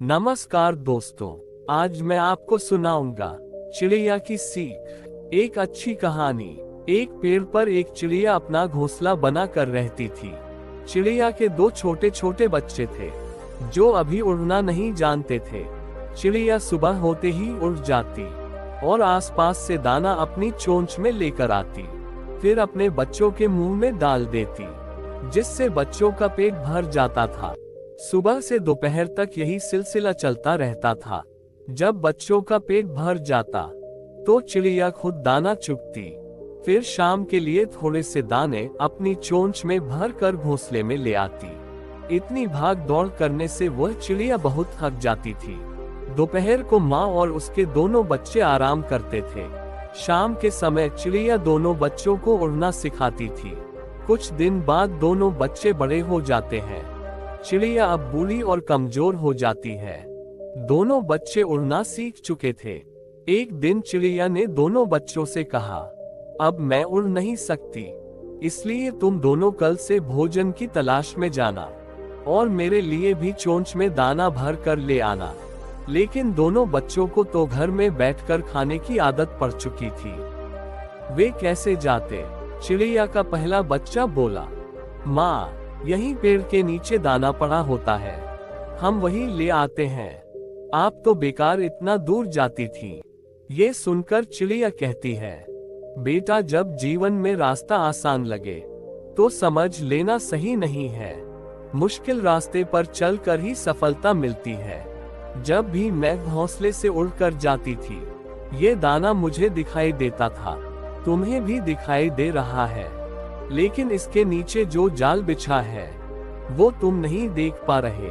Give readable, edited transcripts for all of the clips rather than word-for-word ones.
नमस्कार दोस्तों, आज मैं आपको सुनाऊंगा चिड़िया की सीख। एक अच्छी कहानी। एक पेड़ पर एक चिड़िया अपना घोंसला बना कर रहती थी। चिड़िया के दो छोटे छोटे बच्चे थे जो अभी उड़ना नहीं जानते थे। चिड़िया सुबह होते ही उड़ जाती और आसपास से दाना अपनी चोंच में लेकर आती, फिर अपने बच्चों के मुंह में डाल देती, जिससे बच्चों का पेट भर जाता था। सुबह से दोपहर तक यही सिलसिला चलता रहता था। जब बच्चों का पेट भर जाता तो चिड़िया खुद दाना चुगती, फिर शाम के लिए थोड़े से दाने अपनी चोंच में भर कर घोंसले में ले आती। इतनी भाग दौड़ करने से वह चिड़िया बहुत थक जाती थी। दोपहर को माँ और उसके दोनों बच्चे आराम करते थे। शाम के समय चिड़िया दोनों बच्चों को उड़ना सिखाती थी। कुछ दिन बाद दोनों बच्चे बड़े हो जाते हैं। चिड़िया अब बूढ़ी और कमजोर हो जाती है। दोनों बच्चे उड़ना सीख चुके थे। एक दिन चिड़िया ने दोनों बच्चों से कहा, अब मैं उड़ नहीं सकती, इसलिए तुम दोनों कल से भोजन की तलाश में जाना और मेरे लिए भी चोंच में दाना भर कर ले आना। लेकिन दोनों बच्चों को तो घर में बैठकर खाने की आदत पड़ चुकी थी। वे कैसे जाते? चिड़िया का पहला बच्चा बोला, माँ, यहीं पेड़ के नीचे दाना पड़ा होता है, हम वही ले आते हैं। आप तो बेकार इतना दूर जाती थी। ये सुनकर चिड़िया कहती है, बेटा, जब जीवन में रास्ता आसान लगे तो समझ लेना सही नहीं है। मुश्किल रास्ते पर चलकर ही सफलता मिलती है। जब भी मैं घोंसले से उड़कर जाती थी, ये दाना मुझे दिखाई देता था, तुम्हें भी दिखाई दे रहा है, लेकिन इसके नीचे जो जाल बिछा है वो तुम नहीं देख पा रहे।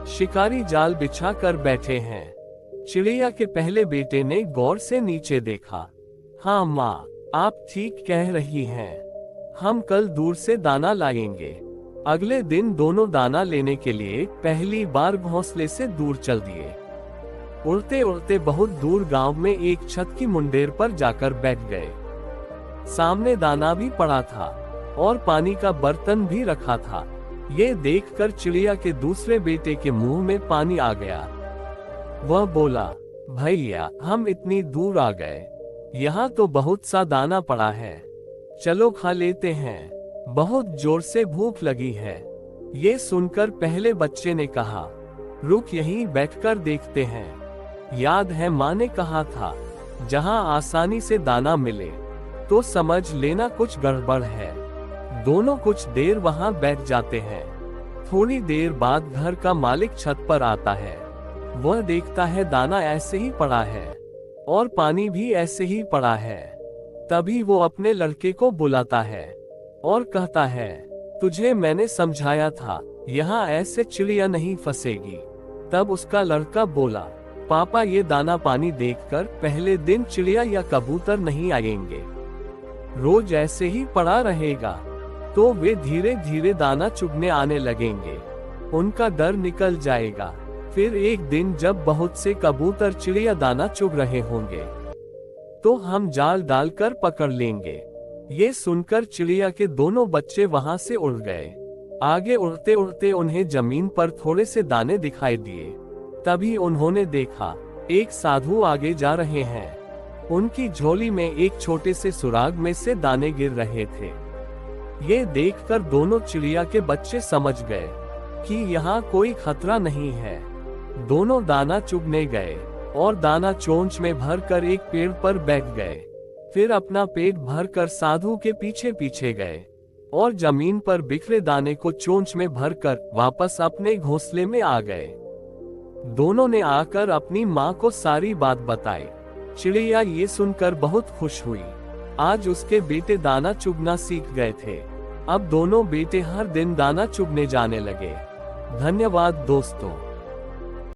शिकारी जाल बिछा कर बैठे हैं। चिड़िया के पहले बेटे ने गौर से नीचे देखा। हाँ माँ, आप ठीक कह रही हैं, हम कल दूर से दाना लाएंगे। अगले दिन दोनों दाना लेने के लिए पहली बार घोंसले से दूर चल दिए। उड़ते उड़ते बहुत दूर गांव में एक छत की मुंडेर पर जाकर बैठ गए। सामने दाना भी पड़ा था और पानी का बर्तन भी रखा था। ये देखकर चिड़िया के दूसरे बेटे के मुंह में पानी आ गया। वह बोला, भैया, हम इतनी दूर आ गए, यहाँ तो बहुत सा दाना पड़ा है, चलो खा लेते हैं, बहुत जोर से भूख लगी है। ये सुनकर पहले बच्चे ने कहा, रुक, यहीं बैठकर देखते हैं। याद है माँ ने कहा था, जहाँ आसानी से दाना मिले तो समझ लेना कुछ गड़बड़ है। दोनों कुछ देर वहां बैठ जाते हैं। थोड़ी देर बाद घर का मालिक छत पर आता है। वह देखता है दाना ऐसे ही पड़ा है और पानी भी ऐसे ही पड़ा है। तभी वो अपने लड़के को बुलाता है और कहता है, तुझे मैंने समझाया था, यहाँ ऐसे चिड़िया नहीं फंसेगी। तब उसका लड़का बोला, पापा, ये दाना पानी देखकर पहले दिन चिड़िया या कबूतर नहीं आएंगे, रोज ऐसे ही पड़ा रहेगा तो वे धीरे धीरे दाना चुगने आने लगेंगे, उनका डर निकल जाएगा। फिर एक दिन जब बहुत से कबूतर चिड़िया दाना चुग रहे होंगे तो हम जाल डालकर पकड़ लेंगे। ये सुनकर चिड़िया के दोनों बच्चे वहां से उड़ गए। आगे उड़ते उड़ते उन्हें जमीन पर थोड़े से दाने दिखाई दिए। तभी उन्होंने देखा, एक साधु आगे जा रहे हैं। उनकी झोली में एक छोटे से सुराग में से दाने गिर रहे थे। ये देखकर दोनों चिड़िया के बच्चे समझ गए कि यहाँ कोई खतरा नहीं है। दोनों दाना चुगने गए और दाना चोंच में भरकर एक पेड़ पर बैठ गए। फिर अपना पेट भरकर साधु के पीछे पीछे गए और जमीन पर बिखरे दाने को चोंच में भरकर वापस अपने घोंसले में आ गए। दोनों ने आकर अपनी माँ को सारी बात बताई। चिड़िया ये सुनकर बहुत खुश हुई। आज उसके बेटे दाना चुगना सीख गए थे। अब दोनों बेटे हर दिन दाना चुगने जाने लगे। धन्यवाद दोस्तों।